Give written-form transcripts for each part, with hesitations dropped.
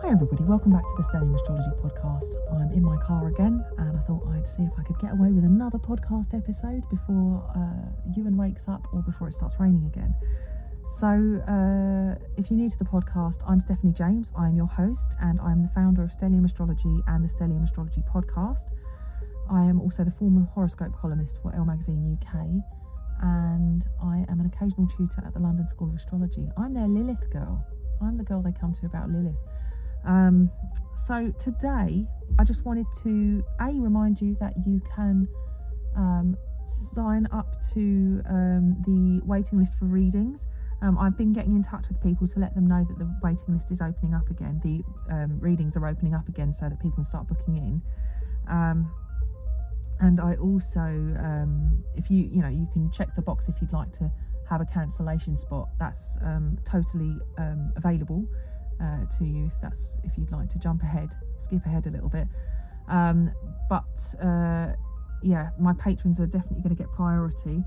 Hi everybody, welcome back to the Stellium Astrology podcast. I'm in my car again and I thought I'd see if I could get away with another podcast episode before Ewan wakes up or before it starts raining again. So if you're new to the podcast, I'm Stephanie James. I'm your host and I'm the founder of Stellium Astrology and the Stellium Astrology podcast. I am also the former horoscope columnist for Elle Magazine UK and I am an occasional tutor at the London School of Astrology. I'm their Lilith girl. I'm the girl they come to about Lilith. So today I just wanted to remind you that you can sign up to the waiting list for readings. I've been getting in touch with people to let them know that the waiting list is opening up again. The readings are opening up again so that people can start booking in. And I also, if you can check the box if you'd like to have a cancellation spot. That's totally available to you if you'd like to skip ahead a little bit. Yeah, my patrons are definitely going to get priority.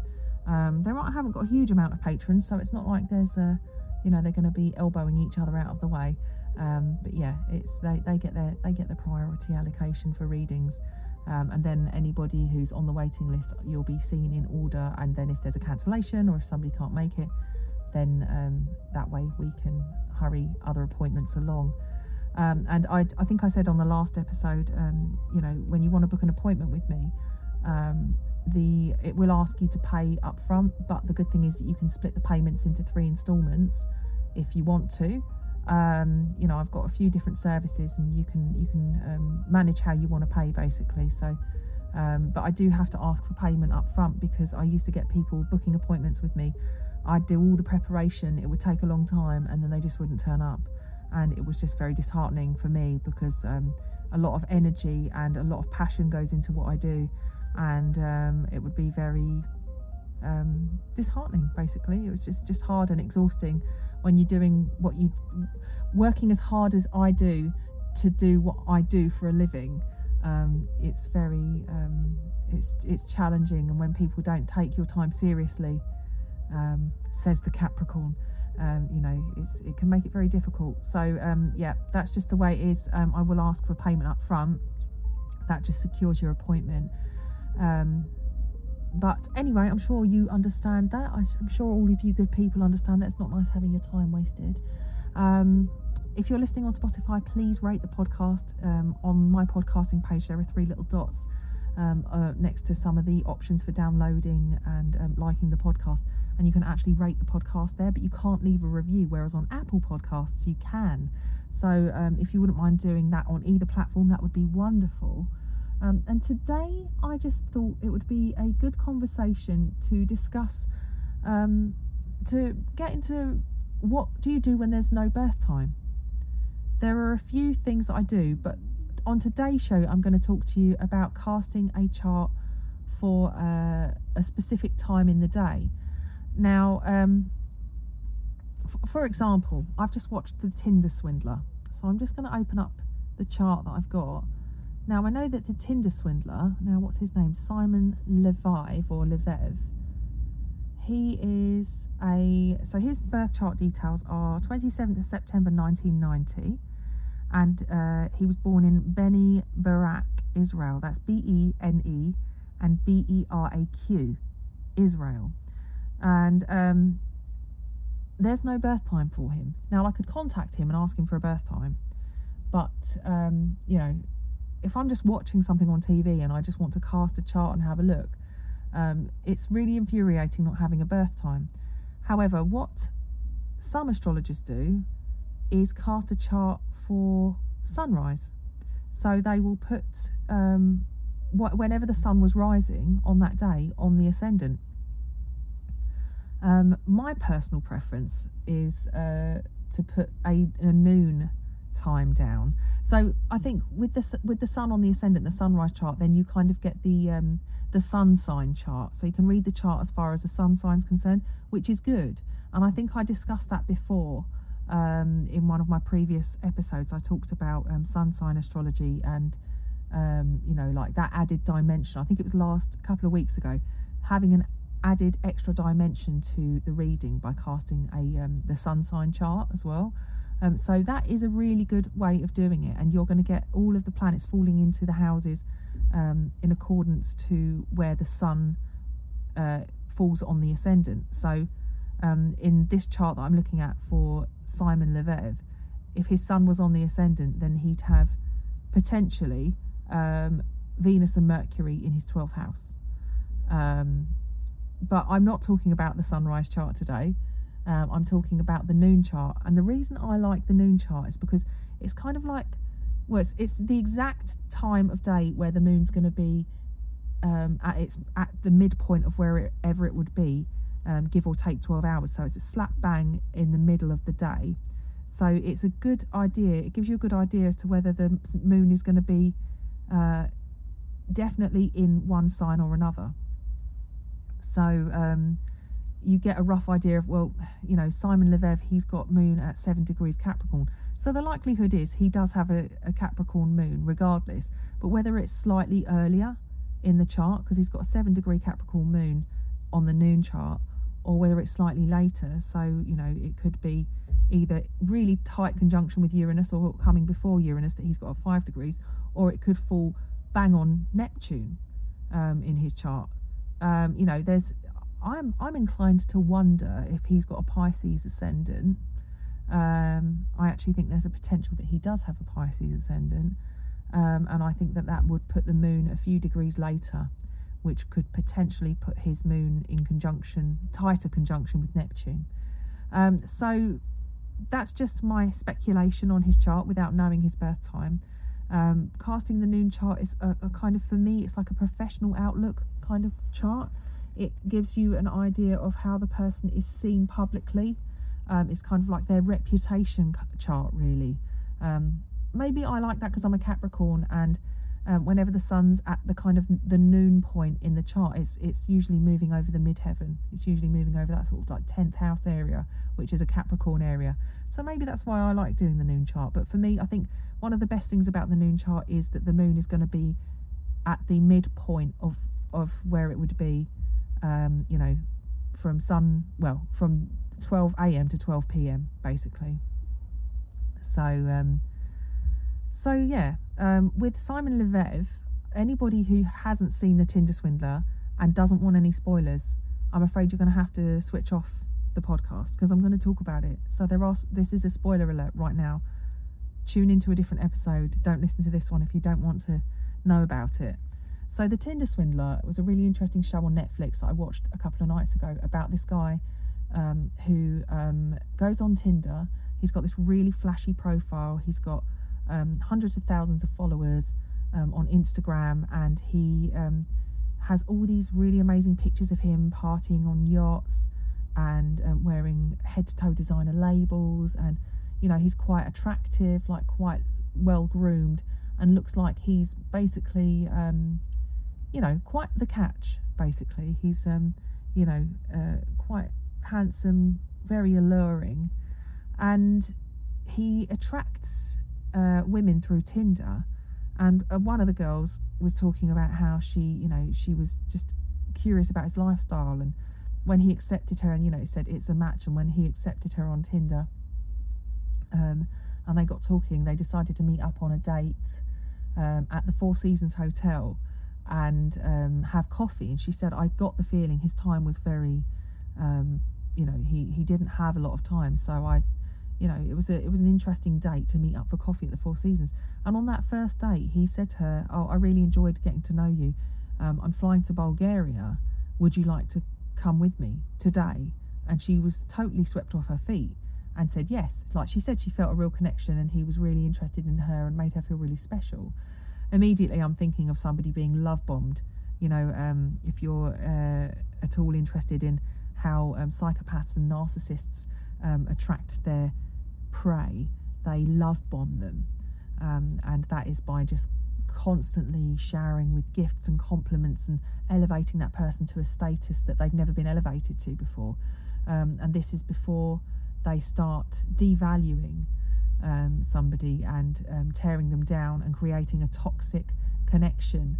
I haven't got a huge amount of patrons, so it's not like there's they're going to be elbowing each other out of the way. But yeah, it's they get the priority allocation for readings. And then anybody who's on the waiting list, you'll be seen in order. And then if there's a cancellation or if somebody can't make it, then that way we can hurry other appointments along. And I think I said on the last episode, when you want to book an appointment with me, it will ask you to pay up front, but the good thing is that you can split the payments into 3 instalments if you want to. I've got a few different services and you can manage how you want to pay basically. So but I do have to ask for payment up front because I used to get people booking appointments with me. I'd do all the preparation, it would take a long time and then they just wouldn't turn up, and it was just very disheartening for me because a lot of energy and a lot of passion goes into what I do, and it would be very disheartening basically. It was just hard and exhausting when you're doing working as hard as I do to do what I do for a living. It's very it's challenging, and when people don't take your time seriously, says the Capricorn, it can make it very difficult. So yeah, that's just the way it is. I will ask for payment up front. That just secures your appointment. But anyway, I'm sure you understand that. I'm sure all of you good people understand that it's not nice having your time wasted. If you're listening on Spotify, please rate the podcast. On my podcasting page, there are 3 little dots next to some of the options for downloading and liking the podcast. And you can actually rate the podcast there, but you can't leave a review, whereas on Apple Podcasts, you can. So if you wouldn't mind doing that on either platform, that would be wonderful. And today I just thought it would be a good conversation to discuss, to get into what do you do when there's no birth time. There are a few things that I do, but on today's show I'm going to talk to you about casting a chart for a specific time in the day. Now, for example, I've just watched the Tinder Swindler, so I'm just going to open up the chart that I've got. Now, I know that the Tinder Swindler, what's his name? Simon Leviev. He is so his birth chart details are 27th of September 1990. And he was born in Beni Barak, Israel. That's Bene and Beraq, Israel. And there's no birth time for him. Now, I could contact him and ask him for a birth time. But, if I'm just watching something on TV and I just want to cast a chart and have a look, it's really infuriating not having a birth time. However, what some astrologers do is cast a chart for sunrise. So they will put whenever the sun was rising on that day on the ascendant. My personal preference is to put a noon time down. So I think with the sun on the ascendant, the sunrise chart, then you kind of get the sun sign chart. So you can read the chart as far as the sun sign's concerned, which is good. And I think I discussed that before in one of my previous episodes. I talked about sun sign astrology and like that added dimension. I think it was last couple of weeks ago, having an added extra dimension to the reading by casting the sun sign chart as well. So that is a really good way of doing it, and you're going to get all of the planets falling into the houses in accordance to where the sun falls on the ascendant. So in this chart that I'm looking at for Simon Leviev, if his sun was on the ascendant, then he'd have potentially Venus and Mercury in his 12th house. But I'm not talking about the sunrise chart today. I'm talking about the noon chart. And the reason I like the noon chart is because it's kind of like, well, it's the exact time of day where the moon's going to be at the midpoint of wherever it would be, give or take 12 hours. So it's a slap bang in the middle of the day. So it's a good idea. It gives you a good idea as to whether the moon is going to be definitely in one sign or another. So you get a rough idea of, well, you know, Simon Leviev, he's got moon at 7 degrees Capricorn. So the likelihood is he does have a Capricorn moon regardless. But whether it's slightly earlier in the chart, because he's got a 7 degree Capricorn moon on the noon chart, or whether it's slightly later. So, you know, it could be either really tight conjunction with Uranus or coming before Uranus that he's got at 5 degrees, or it could fall bang on Neptune in his chart. You know, I'm inclined to wonder if he's got a Pisces ascendant. I actually think there's a potential that he does have a Pisces ascendant, and I think that would put the moon a few degrees later, which could potentially put his moon in tighter conjunction with Neptune. So that's just my speculation on his chart without knowing his birth time. Casting the noon chart is a kind of, for me, it's like a professional outlook kind of chart. It gives you an idea of how the person is seen publicly. It's kind of like their reputation chart, really. Maybe I like that because I'm a Capricorn, and whenever the sun's at the kind of the noon point in the chart, it's usually moving over the midheaven. It's usually moving over that sort of like 10th house area, which is a Capricorn area. So maybe that's why I like doing the noon chart. But for me, I think one of the best things about the noon chart is that the moon is going to be at the midpoint of where it would be, you know, from 12 a.m. to 12 p.m. basically. So yeah, with Simon Leviev, anybody who hasn't seen the Tinder Swindler and doesn't want any spoilers, I'm afraid you're going to have to switch off the podcast because I'm going to talk about it. So this is a spoiler alert right now. Tune into a different episode. Don't listen to this one if you don't want to know about it. So the Tinder Swindler was a really interesting show on Netflix that I watched a couple of nights ago about this guy who goes on Tinder. He's got this really flashy profile. He's got hundreds of thousands of followers on Instagram, and he has all these really amazing pictures of him partying on yachts and wearing head-to-toe designer labels, and you know, he's quite attractive, like quite well groomed, and looks like he's basically you know, quite the catch. Basically, he's you know, quite handsome, very alluring, and he attracts women through Tinder. And one of the girls was talking about how she was just curious about his lifestyle, and when he accepted her, and you know, said it's a match, and when he accepted her on Tinder, and they got talking, they decided to meet up on a date at the Four Seasons Hotel and have coffee. And she said, I got the feeling his time was very you know, he didn't have a lot of time, so you know, it was an interesting date to meet up for coffee at the Four Seasons. And on that first date, he said to her, oh, I really enjoyed getting to know you. I'm flying to Bulgaria. Would you like to come with me today? And she was totally swept off her feet and said yes. Like she said, she felt a real connection, and he was really interested in her and made her feel really special. Immediately, I'm thinking of somebody being love bombed. You know, if you're at all interested in how psychopaths and narcissists attract their prey, they love bomb them, and that is by just constantly showering with gifts and compliments and elevating that person to a status that they've never been elevated to before, and this is before they start devaluing somebody and tearing them down and creating a toxic connection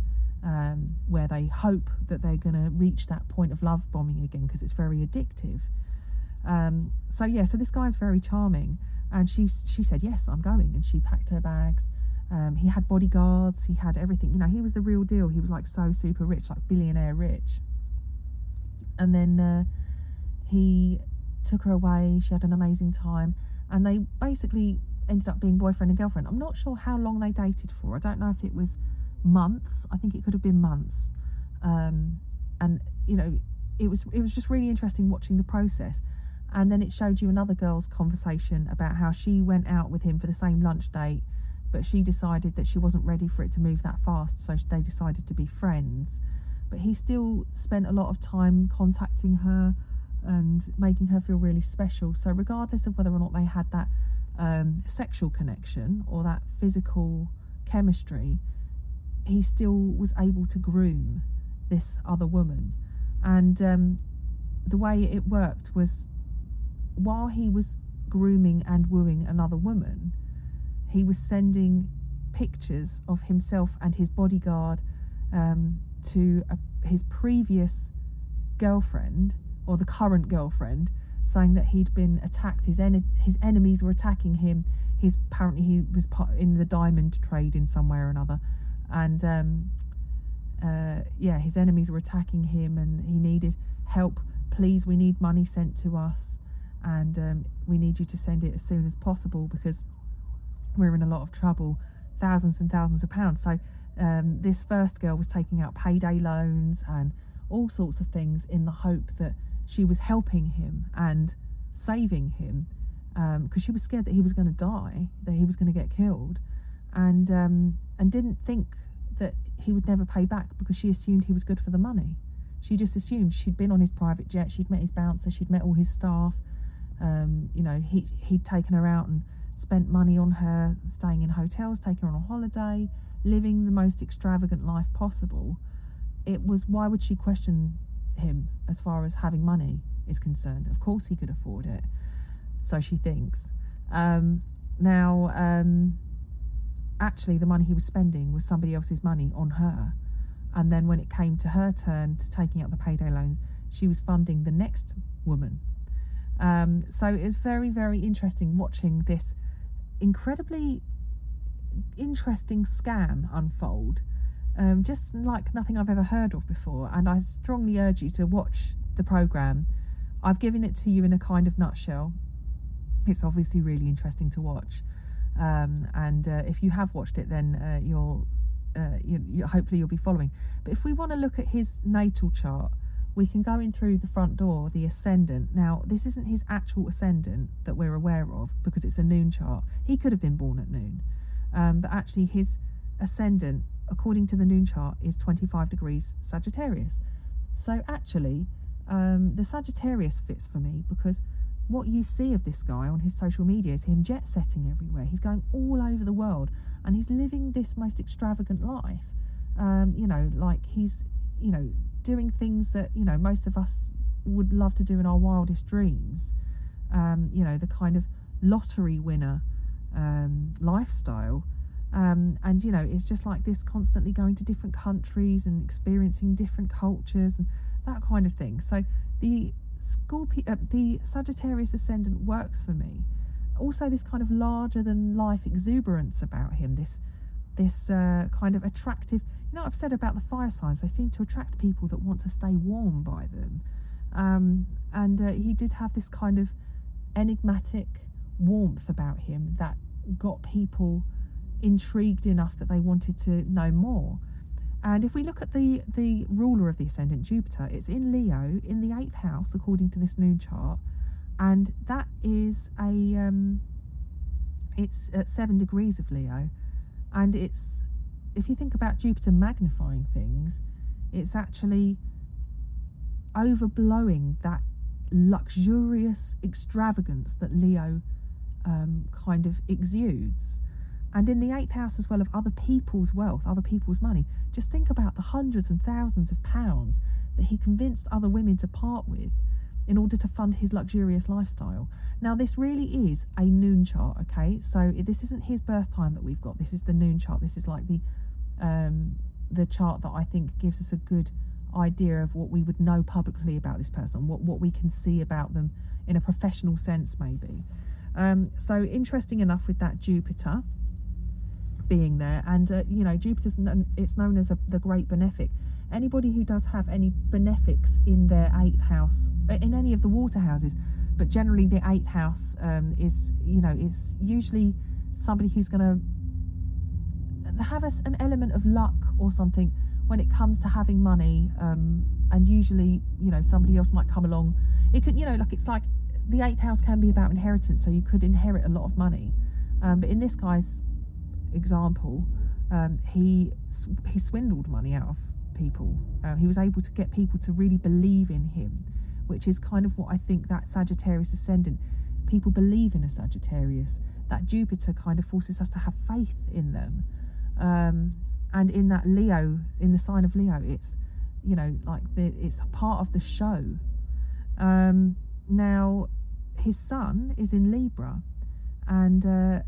where they hope that they're going to reach that point of love bombing again, because it's very addictive. So this guy is very charming, And she said, yes, I'm going. And she packed her bags. He had bodyguards, he had everything, you know, he was the real deal. He was like so super rich, like billionaire rich. And then he took her away. She had an amazing time, and they basically ended up being boyfriend and girlfriend. I'm not sure how long they dated for. I don't know if it was months. I think it could have been months. And you know, it was just really interesting watching the process. And then it showed you another girl's conversation about how she went out with him for the same lunch date, but she decided that she wasn't ready for it to move that fast, so they decided to be friends. But he still spent a lot of time contacting her and making her feel really special. So regardless of whether or not they had that sexual connection or that physical chemistry, he still was able to groom this other woman. And the way it worked was, while he was grooming and wooing another woman, he was sending pictures of himself and his bodyguard to his previous girlfriend, or the current girlfriend, saying that he'd been attacked. His enemies were attacking him. Apparently he was in the diamond trade in some way or another, and his enemies were attacking him, and he needed help. Please, we need money sent to us, and we need you to send it as soon as possible because we're in a lot of trouble, thousands and thousands of pounds. So this first girl was taking out payday loans and all sorts of things in the hope that she was helping him and saving him, because she was scared that he was going to die, that he was going to get killed, and didn't think that he would never pay back, because she assumed he was good for the money. She just assumed. She'd been on his private jet, she'd met his bouncer, she'd met all his staff. He'd taken her out and spent money on her, staying in hotels, taking her on a holiday, living the most extravagant life possible. It was, why would she question him as far as having money is concerned? Of course he could afford it, so she thinks. Actually the money he was spending was somebody else's money on her, and then when it came to her turn to taking out the payday loans, she was funding the next woman. So it was very, very interesting watching this incredibly interesting scam unfold, just like nothing I've ever heard of before. And I strongly urge you to watch the programme. I've given it to you in a kind of nutshell. It's obviously really interesting to watch, and if you have watched it, then you'll hopefully you'll be following. But if we want to look at his natal chart, we can go in through the front door, the ascendant. Now, this isn't his actual ascendant that we're aware of, because it's a noon chart. He could have been born at noon, but actually his ascendant, according to the noon chart, is 25 degrees Sagittarius. So actually, the Sagittarius fits for me, because what you see of this guy on his social media is him jet setting everywhere. He's going all over the world, and he's living this most extravagant life. Like he's, doing things that, most of us would love to do in our wildest dreams. The kind of lottery winner lifestyle. It's just like this, constantly going to different countries and experiencing different cultures and that kind of thing. So the Sagittarius ascendant works for me. Also, this kind of larger than life exuberance about him, this kind of attractive, I've said about the fire signs, they seem to attract people that want to stay warm by them. He did have this kind of enigmatic warmth about him that got people intrigued enough that they wanted to know more. And if we look at the ruler of the ascendant, Jupiter, it's in Leo in the 8th house according to this noon chart, and that is it's at 7 degrees of Leo, and it's, if you think about Jupiter magnifying things, it's actually overblowing that luxurious extravagance that Leo kind of exudes. And in the 8th house as well, of other people's wealth, other people's money. Just think about the hundreds and thousands of pounds that he convinced other women to part with in order to fund his luxurious lifestyle. Now, this really is a noon chart, okay? So this isn't his birth time that we've got. This is the noon chart. This is like the chart that I think gives us a good idea of what we would know publicly about this person, what we can see about them in a professional sense, maybe. So interesting enough with that Jupiter being there, and Jupiter's it's known as the great benefic. Anybody who does have any benefics in their 8th house, in any of the water houses, but generally the 8th house is usually somebody who's going to have an element of luck or something when it comes to having money, and usually somebody else might come along. It could it's like the 8th house can be about inheritance, so you could inherit a lot of money, but in this guy's example, he swindled money out of people. He was able to get people to really believe in him, which is kind of what I think that Sagittarius ascendant, people believe in a Sagittarius. That Jupiter kind of forces us to have faith in them, and in that Leo, in the sign of Leo, it's it's a part of the show. Now his sun is in Libra, and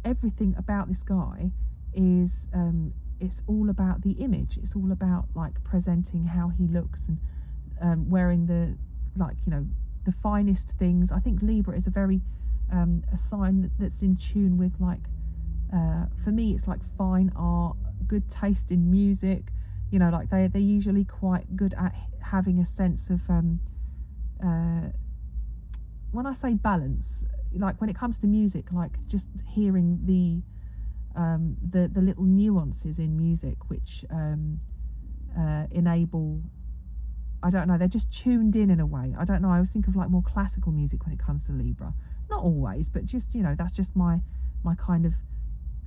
everything about this guy is it's all about the image. It's all about like presenting how he looks and wearing the finest things. I think Libra is a very a sign that's in tune with for me it's like fine art, good taste in music. They're usually quite good at having a sense of when I say balance, like when it comes to music, like just hearing the little nuances in music which enable, I don't know, they're just tuned in a way. I don't know, I always think of like more classical music when it comes to Libra. Not always, but just, that's just my kind of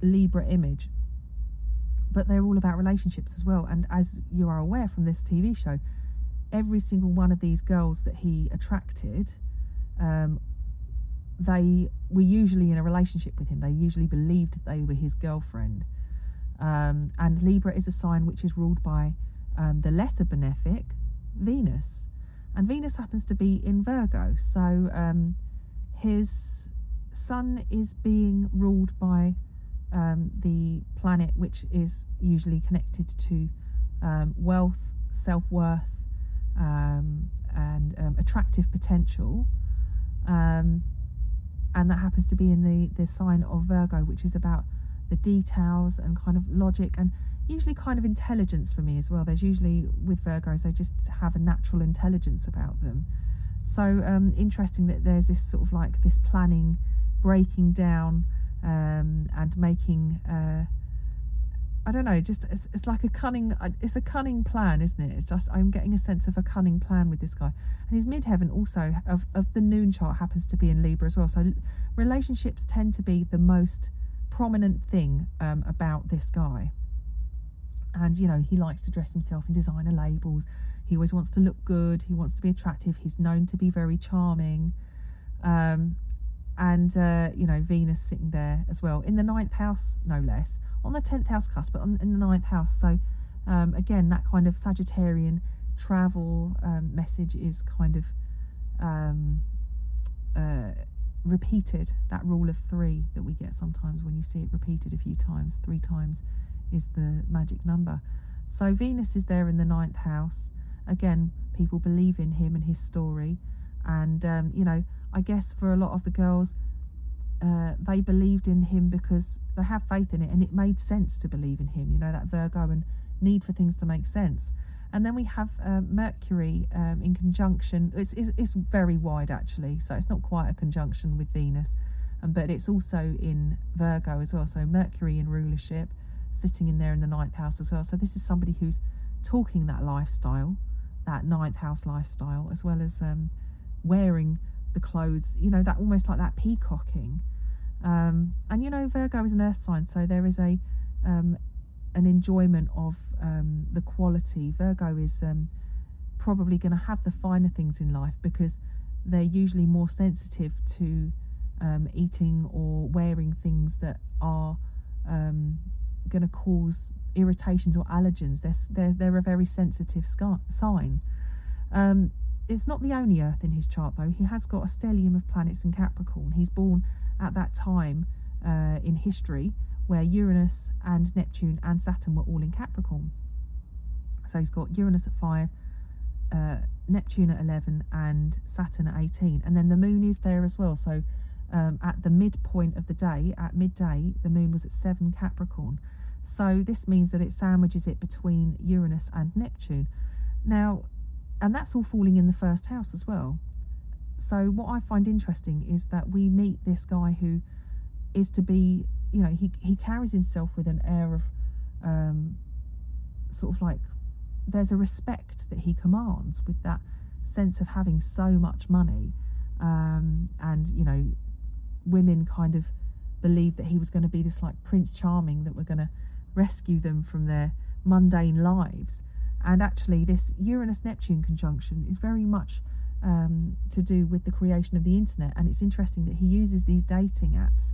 Libra image. But they're all about relationships as well. And as you are aware from this TV show, every single one of these girls that he attracted, they were usually in a relationship with him. They usually believed they were his girlfriend. And Libra is a sign which is ruled by the lesser benefic, Venus. And Venus happens to be in Virgo. So his sun is being ruled by the planet which is usually connected to wealth, self-worth, and attractive potential. And that happens to be in the sign of Virgo, which is about the details and kind of logic and usually kind of intelligence for me as well. There's usually, with Virgos, they just have a natural intelligence about them. So interesting that there's this sort of like this planning, breaking down, and making, I don't know, just it's like a cunning plan, isn't it? It's just, I'm getting a sense of a cunning plan with this guy. And his midheaven also of the noon chart happens to be in Libra as well. So relationships tend to be the most prominent thing about this guy. And he likes to dress himself in designer labels. He always wants to look good. He wants to be attractive. He's known to be very charming. And Venus sitting there as well in the 9th house, no less, on the 10th house cusp, but in the 9th house. So again, that kind of Sagittarian travel message is kind of repeated. That rule of 3 that we get sometimes when you see it repeated a few times. 3 times is the magic number. So Venus is there in the 9th house. Again, people believe in him and his story. And, I guess for a lot of the girls, they believed in him because they have faith in it, and it made sense to believe in him, that Virgo and need for things to make sense. And then we have Mercury in conjunction. It's very wide, actually, so it's not quite a conjunction with Venus, but it's also in Virgo as well. So Mercury in rulership, sitting in there in the 9th house as well. So this is somebody who's talking that lifestyle, that 9th house lifestyle, as well as wearing the clothes, that almost like that peacocking. And Virgo is an earth sign, so there is an enjoyment of the quality. Virgo is probably going to have the finer things in life because they're usually more sensitive to eating or wearing things that are going to cause irritations or allergens. They're a very sensitive sign. It's not the only Earth in his chart, though. He has got a stellium of planets in Capricorn. He's born at that time in history where Uranus and Neptune and Saturn were all in Capricorn. So he's got Uranus at 5, Neptune at 11, and Saturn at 18. And then the moon is there as well. So at the midpoint of the day, at midday, the moon was at 7 Capricorn. So this means that it sandwiches it between Uranus and Neptune. Now, and that's all falling in the first house as well. So what I find interesting is that we meet this guy who is to be, you know, he carries himself with an air of sort of like, there's a respect that he commands with that sense of having so much money. And, you know, women kind of believed that he was going to be this like Prince Charming that were going to rescue them from their mundane lives. And actually this Uranus-Neptune conjunction is very much to do with the creation of the internet. And it's interesting that he uses these dating apps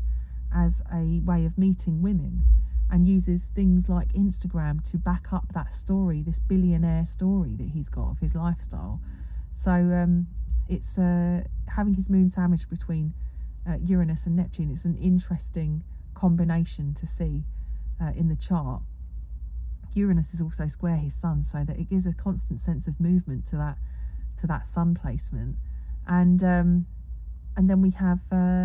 as a way of meeting women, and uses things like Instagram to back up that story, this billionaire story that he's got of his lifestyle. So it's having his moon sandwiched between Uranus and Neptune. It's an interesting combination to see in the chart. Uranus is also square his sun, so that it gives a constant sense of movement to that sun placement. And then we have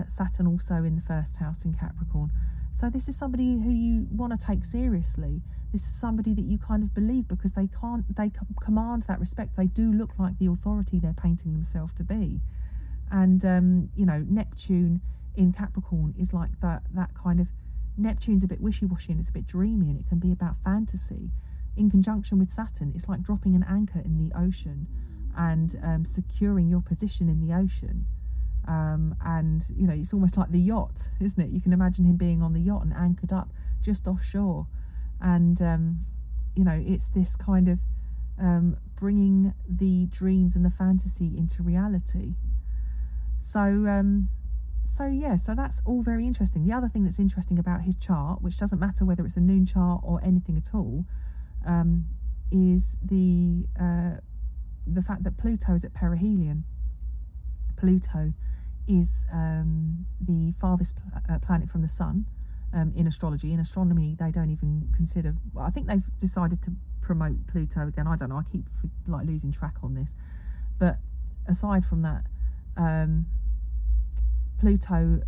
Saturn also in the first house in Capricorn. So this is somebody who you want to take seriously. This is somebody that you kind of believe, because they command that respect. They do look like the authority they're painting themselves to be. And, you know, Neptune in Capricorn is like that kind of, Neptune's a bit wishy-washy and it's a bit dreamy, and it can be about fantasy. In conjunction with Saturn, it's like dropping an anchor in the ocean and securing your position in the ocean. And, you know, it's almost like the yacht, isn't it? You can imagine him being on the yacht and anchored up just offshore. And, you know, it's this kind of bringing the dreams and the fantasy into reality. So that's all very interesting. The other thing that's interesting about his chart, which doesn't matter whether it's a noon chart or anything at all, is the fact that Pluto is at perihelion. Pluto is the farthest planet from the sun in astrology. In astronomy, they don't even consider. Well, I think they've decided to promote Pluto again. I don't know. I keep like losing track on this. But aside from that, Pluto,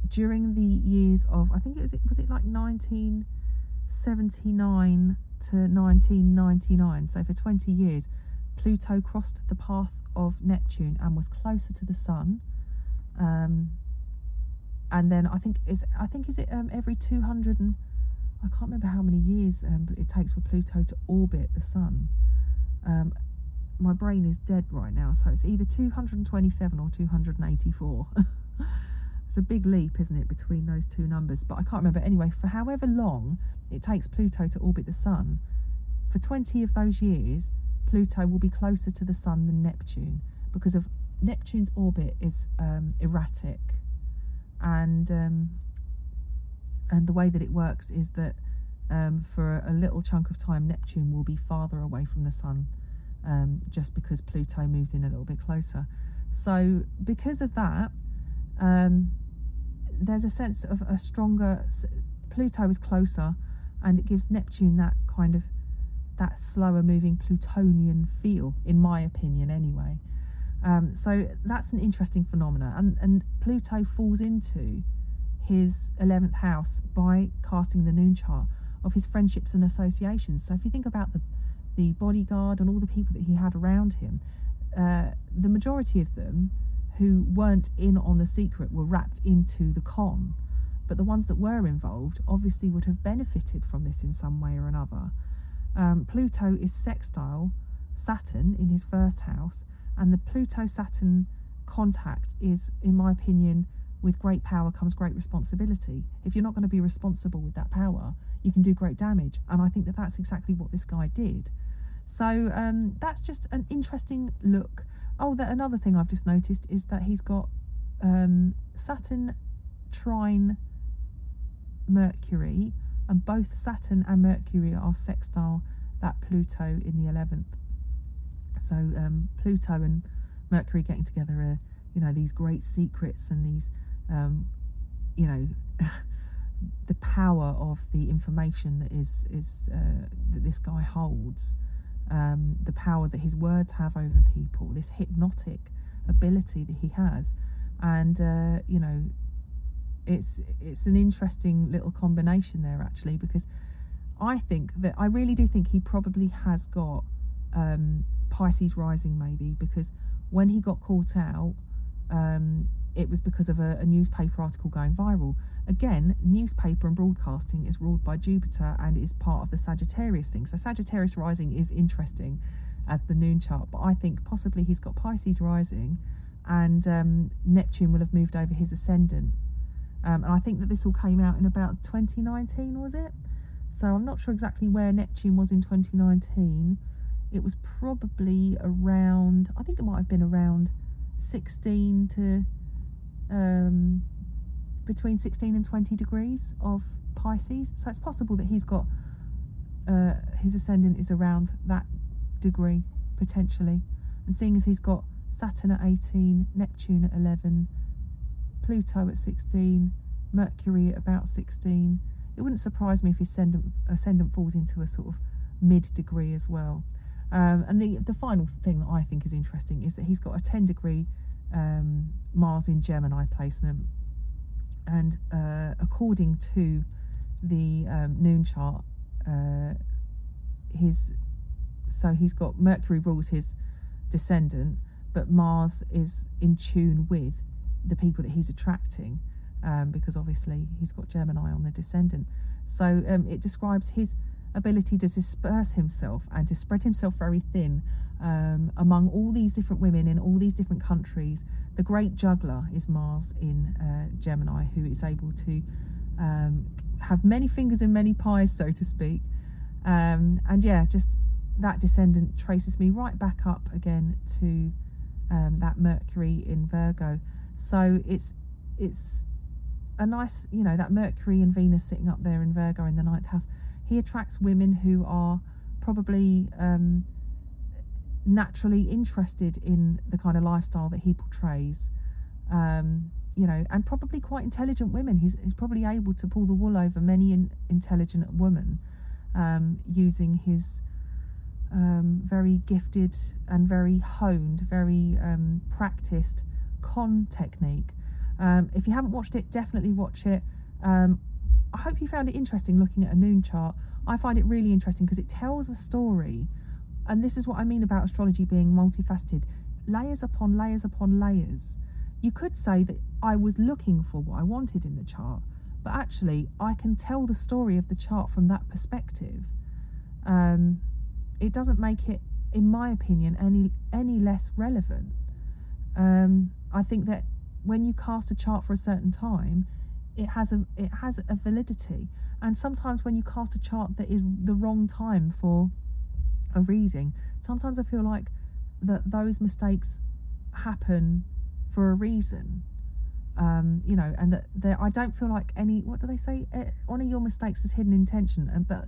during the years of, I think was it like 1979 to 1999. So for 20 years, Pluto crossed the path of Neptune and was closer to the sun. And then I think is it every 200 and I can't remember how many years it takes for Pluto to orbit the sun. My brain is dead right now, so it's either 227 or 284. It's a big leap, isn't it, between those two numbers? But I can't remember. Anyway, for however long it takes Pluto to orbit the sun, for 20 of those years, Pluto will be closer to the sun than Neptune, because of Neptune's orbit is erratic, and the way that it works is that for a little chunk of time, Neptune will be farther away from the sun, just because Pluto moves in a little bit closer. So because of that, there's a sense of a stronger, Pluto is closer, and it gives Neptune that kind of, that slower moving Plutonian feel, in my opinion anyway. So that's an interesting phenomenon, and Pluto falls into his 11th house by casting the noon chart of his friendships and associations. So if you think about the bodyguard and all the people that he had around him, the majority of them who weren't in on the secret were wrapped into the con, but the ones that were involved obviously would have benefited from this in some way or another. Pluto is sextile Saturn in his first house, and the Pluto-Saturn contact is, in my opinion, with great power comes great responsibility. If you're not going to be responsible with that power, you can do great damage, and I think that that's exactly what this guy did. So that's just an interesting look. Oh, another thing I've just noticed is that he's got Saturn trine Mercury, and both Saturn and Mercury are sextile that Pluto in the 11th. So Pluto and Mercury getting together are, you know, these great secrets and these, you know, the power of the information that is that this guy holds, the power that his words have over people, this hypnotic ability that he has, and you know, it's an interesting little combination there, actually, because I really do think he probably has got Pisces rising, maybe, because when he got caught out, it was because of a newspaper article going viral. Again, newspaper and broadcasting is ruled by Jupiter and is part of the Sagittarius thing. So Sagittarius rising is interesting as the noon chart, but I think possibly he's got Pisces rising, and Neptune will have moved over his ascendant. And I think that this all came out in about 2019, was it? So I'm not sure exactly where Neptune was in 2019. It was probably around, I think it might have been around 16 to between 16 and 20 degrees of Pisces. So it's possible that he's got his ascendant is around that degree, potentially. And seeing as he's got Saturn at 18, Neptune at 11, Pluto at 16, Mercury at about 16, it wouldn't surprise me if his ascendant falls into a sort of mid-degree as well. And the final thing that I think is interesting is that he's got a 10-degree Mars in Gemini placement. And according to the noon chart, he's got Mercury rules his descendant, but Mars is in tune with the people that he's attracting, because obviously he's got Gemini on the descendant. So it describes his ability to disperse himself and to spread himself very thin among all these different women in all these different countries. The great juggler is Mars in Gemini, who is able to have many fingers in many pies, so to speak. And yeah, just that descendant traces me right back up again to that Mercury in Virgo. So it's a nice, that Mercury and Venus sitting up there in Virgo in the 9th house. He attracts women who are probably naturally interested in the kind of lifestyle that he portrays, and probably quite intelligent women. He's probably able to pull the wool over many intelligent women using his very gifted and very honed, very practiced con technique. If you haven't watched it, definitely watch it. I hope you found it interesting looking at a noon chart. I find it really interesting because it tells a story, and this is what I mean about astrology being multifaceted. Layers upon layers upon layers. You could say that I was looking for what I wanted in the chart, but actually I can tell the story of the chart from that perspective. It doesn't make it, in my opinion, any less relevant. I think that when you cast a chart for a certain time, it has a validity. And sometimes when you cast a chart that is the wrong time for a reading, sometimes I feel like that those mistakes happen for a reason. And that I don't feel like any, what do they say? One of your mistakes is hidden intention. But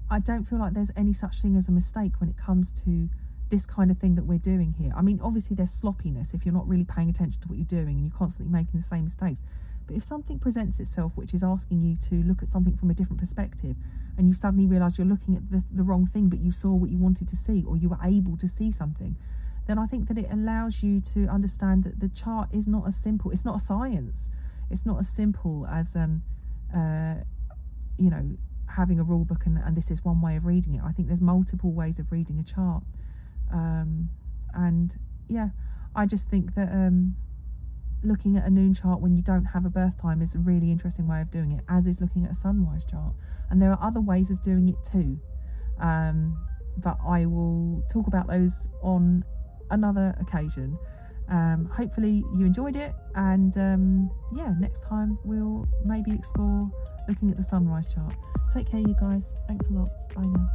I don't feel like there's any such thing as a mistake when it comes to this kind of thing that we're doing here. I mean, obviously there's sloppiness if you're not really paying attention to what you're doing and you're constantly making the same mistakes. But if something presents itself which is asking you to look at something from a different perspective, and you suddenly realise you're looking at the wrong thing, but you saw what you wanted to see, or you were able to see something, then I think that it allows you to understand that the chart is not as simple. It's not a science. It's not as simple as having a rule book and this is one way of reading it. I think there's multiple ways of reading a chart. And yeah, I just think that looking at a noon chart when you don't have a birth time is a really interesting way of doing it, as is looking at a sunrise chart. And there are other ways of doing it too, but I will talk about those on another occasion. Hopefully you enjoyed it, and next time we'll maybe explore looking at the sunrise chart. Take care, you guys. Thanks a lot. Bye now.